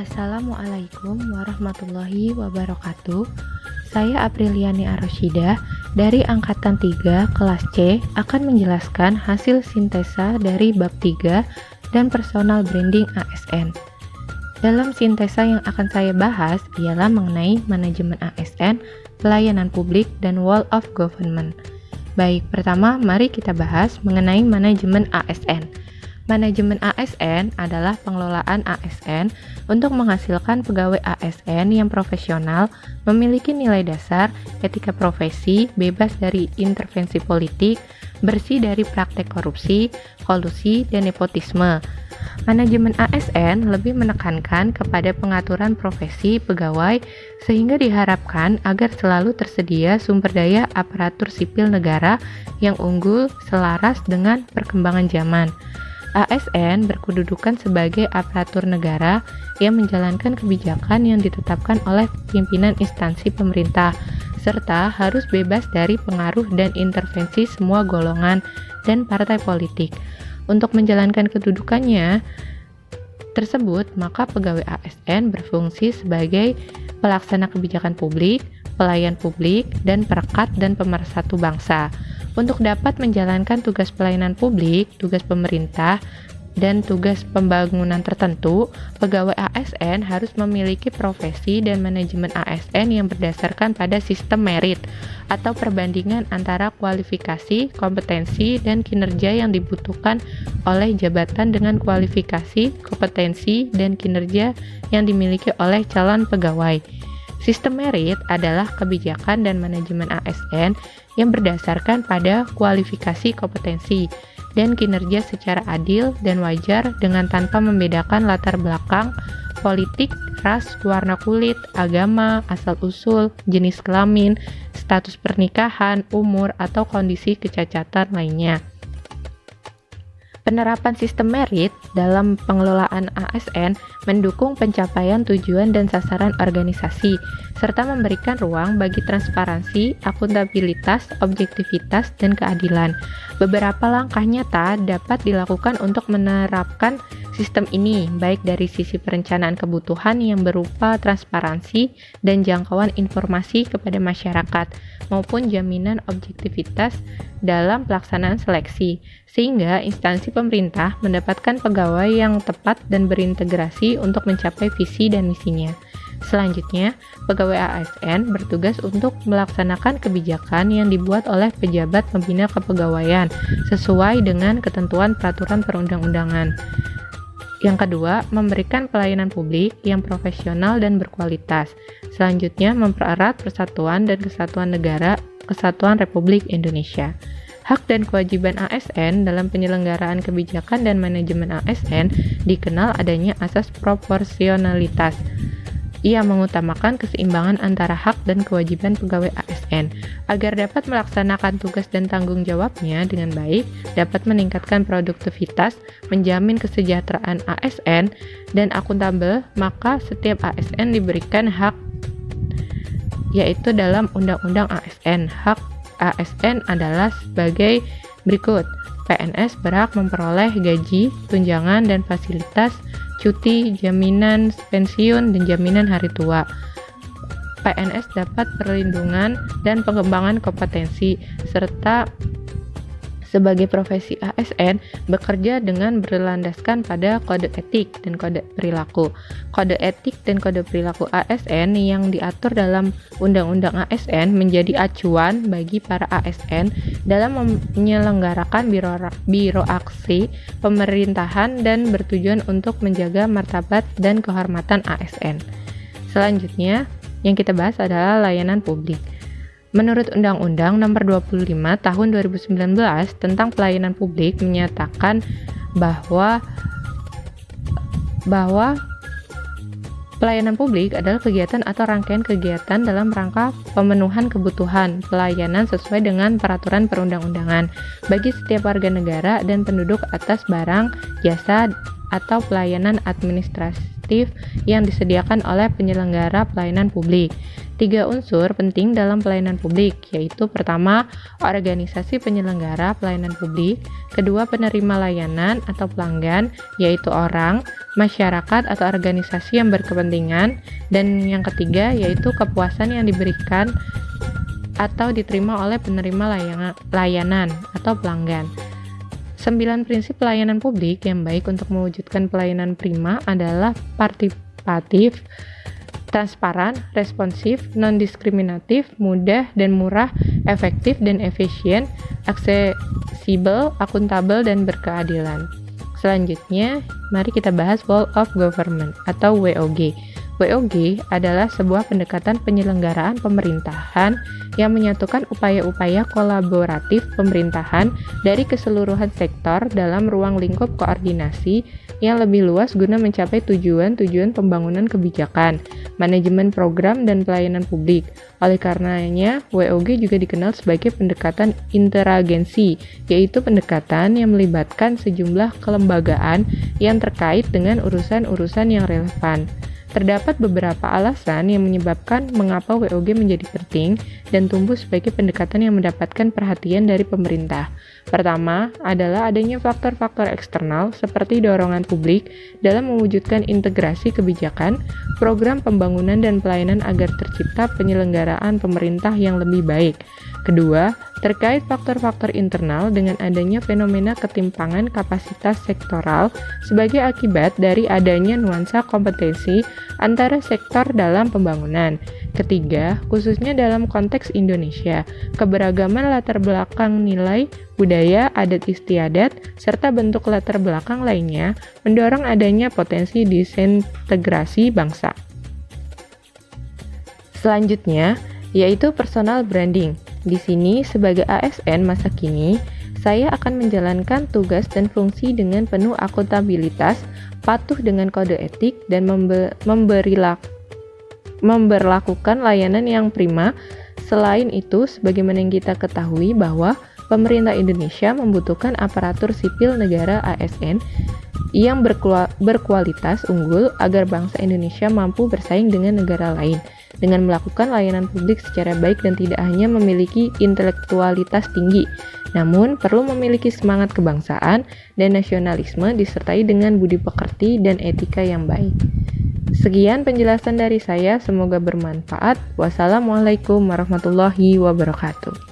Assalamualaikum warahmatullahi wabarakatuh. Saya Apriliani Aroshidah dari Angkatan 3 kelas C akan menjelaskan hasil sintesa dari bab 3 dan personal branding ASN. Dalam sintesa yang akan saya bahas ialah mengenai manajemen ASN, pelayanan publik, dan wall of government. Baik, pertama mari kita bahas mengenai manajemen ASN. Manajemen ASN adalah pengelolaan ASN untuk menghasilkan pegawai ASN yang profesional, memiliki nilai dasar, etika profesi, bebas dari intervensi politik, bersih dari praktek korupsi, kolusi, dan nepotisme. Manajemen ASN lebih menekankan kepada pengaturan profesi pegawai sehingga diharapkan agar selalu tersedia sumber daya aparatur sipil negara yang unggul selaras dengan perkembangan zaman. ASN berkedudukan sebagai aparatur negara yang menjalankan kebijakan yang ditetapkan oleh pimpinan instansi pemerintah, serta harus bebas dari pengaruh dan intervensi semua golongan dan partai politik. Untuk menjalankan kedudukannya tersebut, maka pegawai ASN berfungsi sebagai pelaksana kebijakan publik, pelayan publik, dan perekat dan pemersatu bangsa. Untuk dapat menjalankan tugas pelayanan publik, tugas pemerintah, dan tugas pembangunan tertentu, pegawai ASN harus memiliki profesi dan manajemen ASN yang berdasarkan pada sistem merit atau perbandingan antara kualifikasi, kompetensi, dan kinerja yang dibutuhkan oleh jabatan dengan kualifikasi, kompetensi, dan kinerja yang dimiliki oleh calon pegawai. Sistem merit adalah kebijakan dan manajemen ASN yang berdasarkan pada kualifikasi kompetensi dan kinerja secara adil dan wajar dengan tanpa membedakan latar belakang, politik, ras, warna kulit, agama, asal-usul, jenis kelamin, status pernikahan, umur, atau kondisi kecacatan lainnya. Penerapan sistem merit dalam pengelolaan ASN mendukung pencapaian tujuan dan sasaran organisasi, serta memberikan ruang bagi transparansi, akuntabilitas, objektivitas, dan keadilan. Beberapa langkah nyata dapat dilakukan untuk menerapkan sistem ini, baik dari sisi perencanaan kebutuhan yang berupa transparansi dan jangkauan informasi kepada masyarakat, maupun jaminan objektivitas dalam pelaksanaan seleksi, sehingga instansi pemerintah mendapatkan pegawai yang tepat dan berintegrasi untuk mencapai visi dan misinya. Selanjutnya, pegawai ASN bertugas untuk melaksanakan kebijakan yang dibuat oleh pejabat pembina kepegawaian sesuai dengan ketentuan peraturan perundang-undangan. Yang kedua, memberikan pelayanan publik yang profesional dan berkualitas. Selanjutnya, mempererat persatuan dan kesatuan negara, Kesatuan Republik Indonesia. Hak dan kewajiban ASN dalam penyelenggaraan kebijakan dan manajemen ASN dikenal adanya asas proporsionalitas. Ia mengutamakan keseimbangan antara hak dan kewajiban pegawai ASN agar dapat melaksanakan tugas dan tanggung jawabnya dengan baik, dapat meningkatkan produktivitas, menjamin kesejahteraan ASN, dan akuntabel, maka setiap ASN diberikan hak, yaitu dalam Undang-Undang ASN. Hak ASN adalah sebagai berikut. PNS berhak memperoleh gaji, tunjangan, dan fasilitas cuti, jaminan pensiun, dan jaminan hari tua. PNS dapat perlindungan dan pengembangan kompetensi, serta sebagai profesi ASN bekerja dengan berlandaskan pada kode etik dan kode perilaku. Kode etik dan kode perilaku ASN yang diatur dalam Undang-Undang ASN menjadi acuan bagi para ASN dalam menyelenggarakan biro aksi pemerintahan dan bertujuan untuk menjaga martabat dan kehormatan ASN. Selanjutnya, yang kita bahas adalah layanan publik. Menurut Undang-Undang Nomor 25 Tahun 2019 tentang Pelayanan Publik menyatakan bahwa pelayanan publik adalah kegiatan atau rangkaian kegiatan dalam rangka pemenuhan kebutuhan pelayanan sesuai dengan peraturan perundang-undangan bagi setiap warga negara dan penduduk atas barang, jasa, atau pelayanan administratif diskriminatif yang disediakan oleh penyelenggara pelayanan publik. 3 unsur penting dalam pelayanan publik, yaitu pertama, organisasi penyelenggara pelayanan publik, kedua, penerima layanan atau pelanggan, yaitu orang, masyarakat atau organisasi yang berkepentingan, dan yang ketiga, yaitu kepuasan yang diberikan atau diterima oleh penerima layanan atau pelanggan. 9 prinsip pelayanan publik yang baik untuk mewujudkan pelayanan prima adalah partisipatif, transparan, responsif, non-diskriminatif, mudah dan murah, efektif dan efisien, aksesibel, akuntabel, dan berkeadilan. Selanjutnya, mari kita bahas Whole of Government atau WOG. WOG adalah sebuah pendekatan penyelenggaraan pemerintahan yang menyatukan upaya-upaya kolaboratif pemerintahan dari keseluruhan sektor dalam ruang lingkup koordinasi yang lebih luas guna mencapai tujuan-tujuan pembangunan kebijakan, manajemen program, dan pelayanan publik. Oleh karenanya, WOG juga dikenal sebagai pendekatan interagensi, yaitu pendekatan yang melibatkan sejumlah kelembagaan yang terkait dengan urusan-urusan yang relevan. Terdapat beberapa alasan yang menyebabkan mengapa WOG menjadi penting dan tumbuh sebagai pendekatan yang mendapatkan perhatian dari pemerintah. Pertama, adalah adanya faktor-faktor eksternal seperti dorongan publik dalam mewujudkan integrasi kebijakan, program pembangunan dan pelayanan agar tercipta penyelenggaraan pemerintah yang lebih baik. Kedua, terkait faktor-faktor internal dengan adanya fenomena ketimpangan kapasitas sektoral sebagai akibat dari adanya nuansa kompetensi antara sektor dalam pembangunan. Ketiga, khususnya dalam konteks Indonesia, keberagaman latar belakang nilai, budaya, adat istiadat, serta bentuk latar belakang lainnya mendorong adanya potensi disintegrasi bangsa. Selanjutnya, yaitu personal branding. Di sini, sebagai ASN masa kini, saya akan menjalankan tugas dan fungsi dengan penuh akuntabilitas, patuh dengan kode etik, dan memberlakukan layanan yang prima. Selain itu, sebagaimana yang kita ketahui bahwa pemerintah Indonesia membutuhkan aparatur sipil negara ASN yang berkualitas unggul agar bangsa Indonesia mampu bersaing dengan negara lain dengan melakukan layanan publik secara baik dan tidak hanya memiliki intelektualitas tinggi, namun perlu memiliki semangat kebangsaan dan nasionalisme disertai dengan budi pekerti dan etika yang baik. Sekian penjelasan dari saya, semoga bermanfaat. Wassalamualaikum warahmatullahi wabarakatuh.